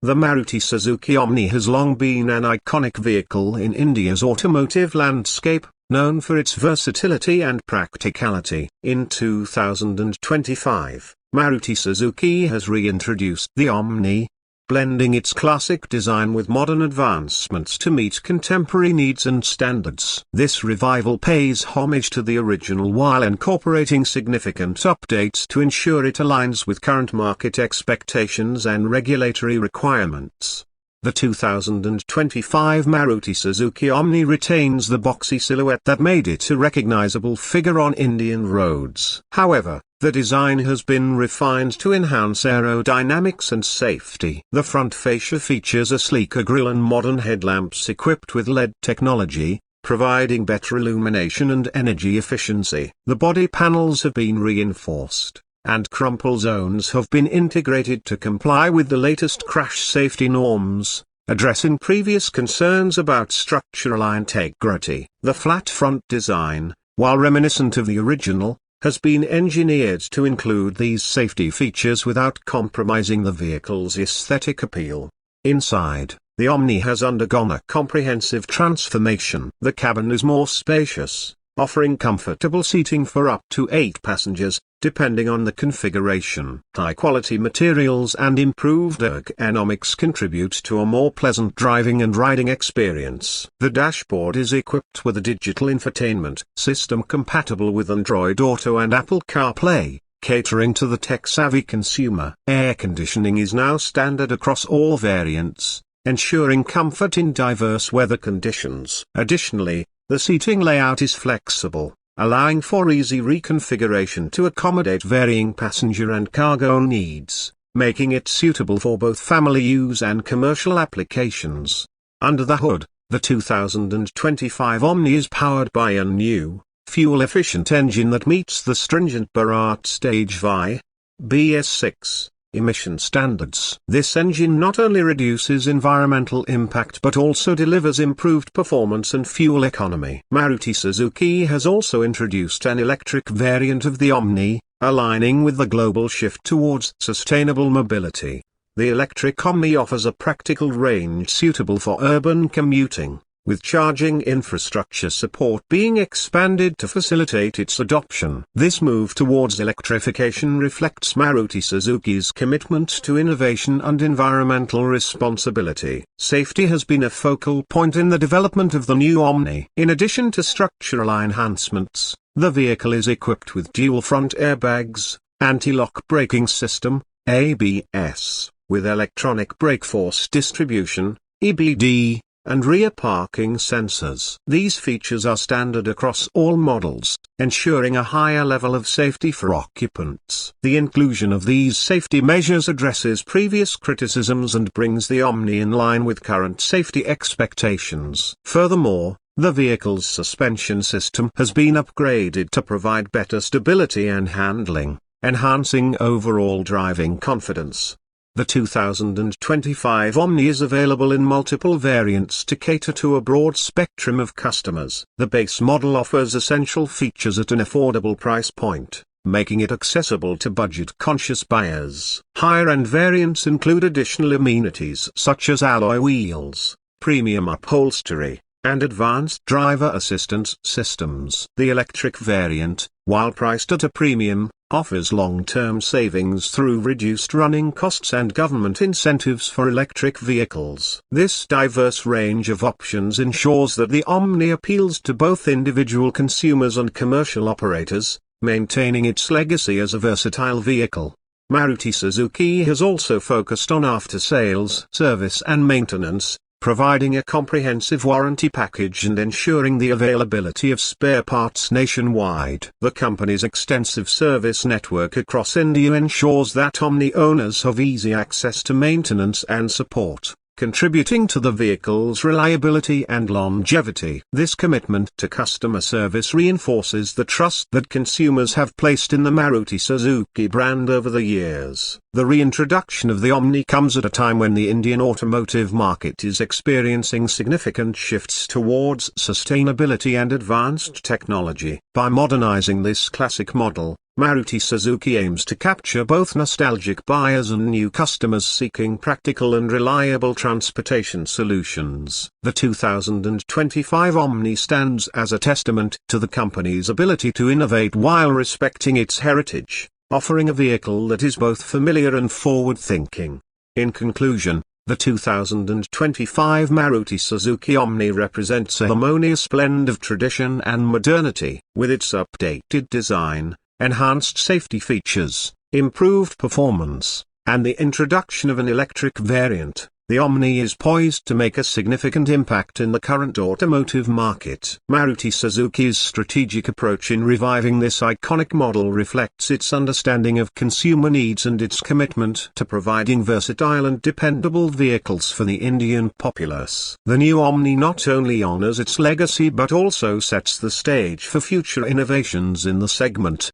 The Maruti Suzuki Omni has long been an iconic vehicle in India's automotive landscape, known for its versatility and practicality. In 2025, Maruti Suzuki has reintroduced the Omni, blending its classic design with modern advancements to meet contemporary needs and standards. This revival pays homage to the original while incorporating significant updates to ensure it aligns with current market expectations and regulatory requirements. The 2025 Maruti Suzuki Omni retains the boxy silhouette that made it a recognizable figure on Indian roads. However, the design has been refined to enhance aerodynamics and safety. The front fascia features a sleeker grille and modern headlamps equipped with LED technology, providing better illumination and energy efficiency. The body panels have been reinforced, and crumple zones have been integrated to comply with the latest crash safety norms, addressing previous concerns about structural integrity. The flat front design, while reminiscent of the original, has been engineered to include these safety features without compromising the vehicle's aesthetic appeal. Inside, the Omni has undergone a comprehensive transformation. The cabin is more spacious, offering comfortable seating for up to 8 passengers, depending on the configuration. High-quality materials and improved ergonomics contribute to a more pleasant driving and riding experience. The dashboard is equipped with a digital infotainment system compatible with Android Auto and Apple CarPlay, catering to the tech-savvy consumer. Air conditioning is now standard across all variants, ensuring comfort in diverse weather conditions. Additionally, the seating layout is flexible, allowing for easy reconfiguration to accommodate varying passenger and cargo needs, making it suitable for both family use and commercial applications. Under the hood, the 2025 Omni is powered by a new, fuel-efficient engine that meets the stringent Bharat Stage V (BS6) emission standards. This engine not only reduces environmental impact but also delivers improved performance and fuel economy. Maruti Suzuki has also introduced an electric variant of the Omni, aligning with the global shift towards sustainable mobility. The electric Omni offers a practical range suitable for urban commuting, with charging infrastructure support being expanded to facilitate its adoption. This move towards electrification reflects Maruti Suzuki's commitment to innovation and environmental responsibility. Safety has been a focal point in the development of the new Omni. In addition to structural enhancements, the vehicle is equipped with dual front airbags, anti-lock braking system, ABS, with electronic brake force distribution, EBD, and rear parking sensors. These features are standard across all models, ensuring a higher level of safety for occupants. The inclusion of these safety measures addresses previous criticisms and brings the Omni in line with current safety expectations. Furthermore, the vehicle's suspension system has been upgraded to provide better stability and handling, enhancing overall driving confidence. The 2025 Omni is available in multiple variants to cater to a broad spectrum of customers. The base model offers essential features at an affordable price point, making it accessible to budget-conscious buyers. Higher-end variants include additional amenities such as alloy wheels, premium upholstery, and advanced driver assistance systems. The electric variant, while priced at a premium, offers long-term savings through reduced running costs and government incentives for electric vehicles. This diverse range of options ensures that the Omni appeals to both individual consumers and commercial operators, maintaining its legacy as a versatile vehicle. Maruti Suzuki has also focused on after-sales service and maintenance, providing a comprehensive warranty package and ensuring the availability of spare parts nationwide. The company's extensive service network across India ensures that Omni owners have easy access to maintenance and support, contributing to the vehicle's reliability and longevity. This commitment to customer service reinforces the trust that consumers have placed in the Maruti Suzuki brand over the years. The reintroduction of the Omni comes at a time when the Indian automotive market is experiencing significant shifts towards sustainability and advanced technology. By modernizing this classic model, Maruti Suzuki aims to capture both nostalgic buyers and new customers seeking practical and reliable transportation solutions. The 2025 Omni stands as a testament to the company's ability to innovate while respecting its heritage, offering a vehicle that is both familiar and forward-thinking. In conclusion, the 2025 Maruti Suzuki Omni represents a harmonious blend of tradition and modernity. With its updated design, enhanced safety features, improved performance, and the introduction of an electric variant, the Omni is poised to make a significant impact in the current automotive market. Maruti Suzuki's strategic approach in reviving this iconic model reflects its understanding of consumer needs and its commitment to providing versatile and dependable vehicles for the Indian populace. The new Omni not only honors its legacy but also sets the stage for future innovations in the segment.